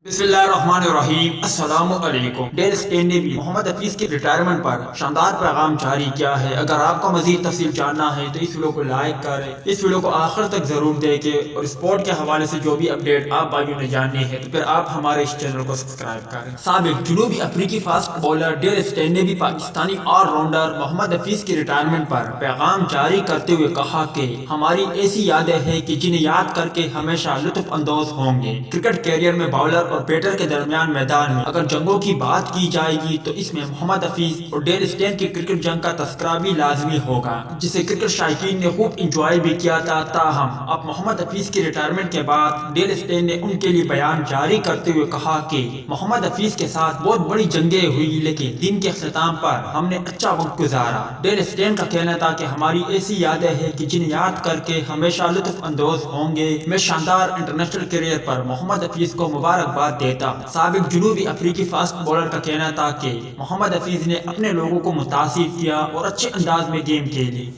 बिस्मिल्लाहिर्रहमानिर्रहीम। अस्सलाम वालेकुम। डेल स्टेन ने भी मोहम्मद हफीज की रिटायरमेंट पर शानदार पैगाम जारी किया है। अगर आपको मजीद तफसील जानना है तो इस वीडियो को लाइक करें, इस वीडियो को आखिर तक जरूर देखें और स्पोर्ट के हवाले से जो भी अपडेट आप भाइयों ने जाननी है तो फिर आप हमारे इस चैनल को सब्सक्राइब करें। साबिक जनूबी अफ्रीकी फास्ट बॉलर डेल स्टेन ने भी पाकिस्तानी ऑलराउंडर मोहम्मद हफीज की रिटायरमेंट पर पैगाम जारी करते हुए कहा कि हमारी ऐसी यादें हैं कि जिन्हें याद करके हमेशा लुत्फ अंदोज होंगे। क्रिकेट कैरियर में बॉलर और बैटर के दरमियान मैदान में अगर जंगों की बात की जाएगी तो इसमें मोहम्मद हफीज और डेल स्टेन की क्रिकेट जंग का तस्करा भी लाजमी होगा, जिसे क्रिकेट शायकीन ने खूब इंजॉय भी किया था। ताहम अब मोहम्मद हफीज की रिटायरमेंट के बाद डेल स्टेन ने उनके लिए बयान जारी करते हुए कहा कि मोहम्मद हफीज के साथ बहुत बड़ी जंगें हुई, लेकिन दिन के अख्ताम पर हमने अच्छा वक्त गुजारा। डेल स्टेन का कहना था कि हमारी ऐसी यादें हैं कि जिन्हें याद करके हमेशा लुत्फ अंदोज होंगे। मैं शानदार इंटरनेशनल करियर पर मोहम्मद हफीज को मुबारकबाद देता। साबिक जनूबी अफ्रीकी फास्ट बॉलर का कहना था कि मोहम्मद हफीज ने अपने लोगों को मुतासिर किया और अच्छे अंदाज में गेम खेली।